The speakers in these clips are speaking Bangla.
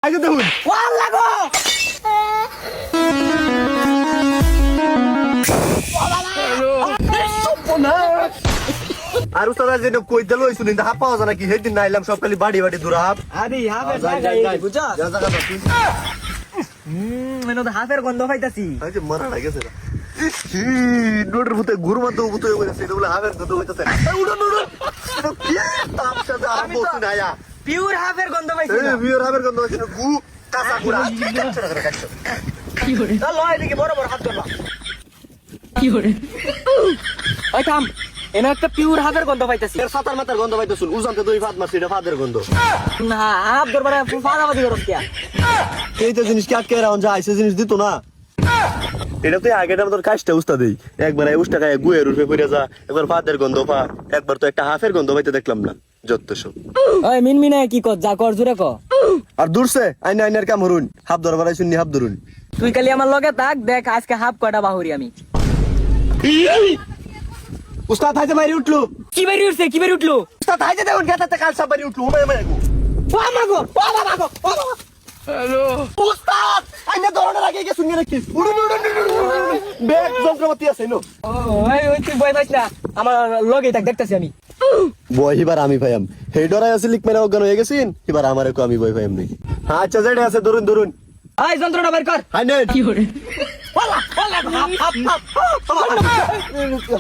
আগে দেখুন ওয়াল লাগো আর উস্তাদ যেন কই দিল হইছু নিন্দা হাপ পাওয়া যায় নাকি সেদিন নাইলাম সব খালি বাড়ি বাড়ি দূর হাপ আরে হাফের জায়গা বুঝছো মানে তো হাফের গন্ধ পাইতাছি আরে মরা লাগেছে না নোটের ভূতে ঘুরমা তো ভূতে হইছে এটা বলে হাফের গন্ধ হইতাছে উড়ন উড়ন কি তাপ সাথে আর বসু না আয়া পিওর হাফের গন্ধ পাইছি এই বিয়র হাফের গন্ধ হইছে গু কাঁচা গুড়া কি করে চল লয় দিকে বড় বড় হাত ধরবা কি করে ওই থাম এনে একটা পিওর হাফের গন্ধ পাইতাছি এর সাতার মাথার গন্ধ পাইতো শুন উজানতে দুই ফাত মারছি এটা ফাদের গন্ধ না হাফ ধরবা ফাদাবাদি করছ কি এইটা জিনিস কি আটকে রাউন যায় সে জিনিস দিত না এটা তো আগেটা তোর কাজটা উস্তাদ দেই একবার এই উস্তা গায়ে গুয়ের রূপে পড়ে যা একবার ফাদের গন্ধ পা একবার তো একটা হাফের গন্ধ পাইতে দেখলাম না যত সব ওই মিনমিনে কি কর যা কর জুরে ক আর দূরছে আইনা আইনার কাম হরুন হাফ ধরবার আইছুন নি হাফ ধরুন তুই খালি আমার লগে থাক দেখ আজকে হাফ কয়টা বাহুরি আমি উস্তাদ হাইতে মারি উঠলো কি বেরি উঠছে কি বেরি উঠলো উস্তাদ হাইতে দেখুন গেতাতে কাল সব মারি উঠলো ওমে মারি গো ও আমাগো ও আমাগো ও হ্যালো উস্তাদ আইনা ধরনের আগে গেছুন নি নাকি উড়ুন উড়ুন উড়ুন ব্যাগ যন্ত্রপাতি আছে নো ওই তুই বই পাইছ না আমার লগে থাক দেখতাছি আমি বই এবার আমি ভাইয়াম হেই ডরাই আছে লিক মেরে অজ্ঞান হয়ে গেছিন এবার আমারে কো আমি বই ভাইয়াম নেই আচ্ছা যেটা আছে ধরুন ধরুন এই যন্ত্রটা বের কর হাই নেট কি করে ওলা ওলা হাফ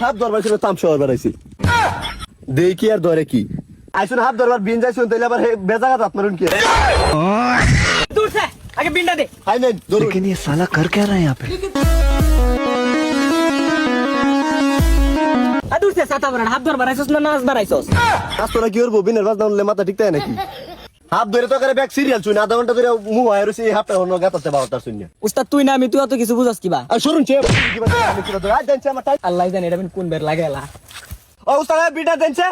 হাত ধরবার ছিল তাম শহর বেড়াইছি দেখি আর ধরে কি আইসুন হাত ধরবার বিন যাইছুন তাইলে আবার বেজাগা হাত মারুন কি दूर से आगे बिंडा दे হাই নেট ধরুন लेकिन ये साला कर क्या रहा है यहाँ पे दूर से साता बरन हाथ धर बराइसोस ना नाच बराइसोस আস্তরা কি করবো বিনের বাজ নামলে মাথা ঠিক তাই নাকি হাত ধরে তো করে ব্যাগ সিরিয়াল চুন আধা ঘন্টা ধরে মুহ হয় রইছে হাফটা হনো গাতাতে বারোটার শূন্য উস্তাদ তুই না আমি তুই তো কিছু বুঝাস কিবা আর শুনুন চে কি বাজে আমি কি ধরে আজ দেনছে আমার টাইম আল্লাহ জানে এটা কোন বের লাগেলা ও উস্তাদ বিটা দেনছে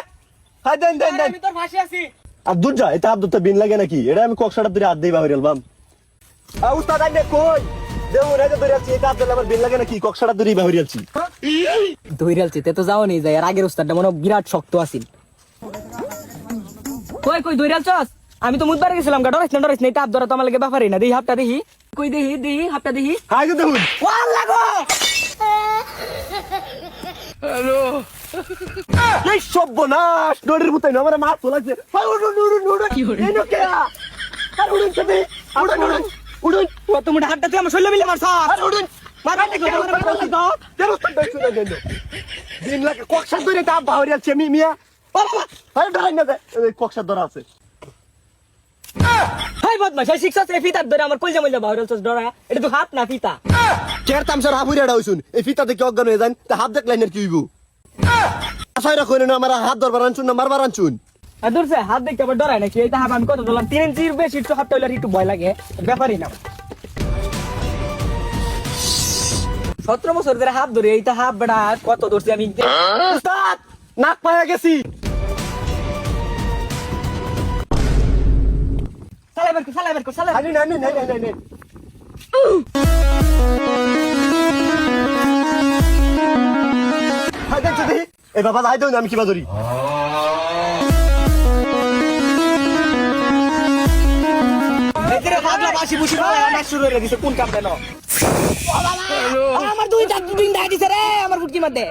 হাই দেন দেন দেন আমি তোর ফাঁসি আছি আর দুধ যা এটা আব্দুল বিন লাগে নাকি এটা আমি কক্সাটা ধরে হাত দেই বাহির আলবাম আর উস্তাদ আইনে কই দেউ রেজে ধরে আছি এটা আব্দুল আমার বিন লাগে নাকি কক্সাটা ধরে বাহির আলছি ধইরাল চিতে তো যাও নি যায় আর আগের উস্তাদটা মনে বিরাট শক্ত আছিল কই কই ধইরাল চস আমি তো মুদবার গেছিলাম গা ডরাইছ না এটা আব্দুরা তো আমার লাগে ব্যাপারই না দেই হাফটা দেখি কই দেহি হাফটা দেখি হাই গো দেখুন ওয়াল লাগো এই সর্বনাশ ডরের মতই না আমার মাছ লাগছে হাই উড়ুন উড়ুন উড়ুন কি করে? এই নো কে আর উড়ুন চবে উড়ুন উড়ুন উড়ুন ও তুমি হাতটা তুই আমার শৈল মিলে মারছ আর উড়ুন মাথা থেকে মাথা দাও কেন উস্তাদ দেখছো না কেন দিন লাগে কক্সা ধরে তা বাহির আলছে মিয়া বাবা হাই ডরাই না এই কক্সা ধরা আছে হাই বদমাশ এই শিক্ষা সে ফিতার ধরে আমার কইজা মইলা বাহুরাল চস ডরা এটা তো হাত না ফিতা চেয়ার তামসার হাবুরিয়াটা হইছুন এই ফিতা দেখে অজ্ঞান হয়ে যান তা হাত দেখলেন আর কি হইব আশাই রাখো না আমার হাত ধরবার আনছুন না মারবার আনছুন আর দূর সে হাত দেখতে আবার ডরায় নাকি এইটা হাত আমি কত দিলাম 3 ইঞ্চির বেশি একটু হাতটা হইলে একটু ভয় লাগে ব্যাপারই না 17 বছর ধরে হাত ধরে এইটা হাত বেড়া কত ধরছি আমি উস্তাদ নাক পায়া গেছি সালাই বের কর আনি না আনি না না না হাই দেখছো দেখি এই বাবা হাই দেন আমি কিবা ধরি এদিকে ভাগলা বাসি বুসি ভালো না শুরু হয়ে গেছে কোন কাম দেন আমার দুই চার দিন দাই দিছে রে আমার ফুটকি মধ্যে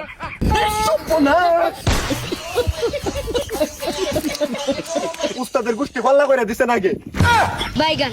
উস্তাদের গোষ্ঠী হল্লা করে দিছেন আগে বাইগান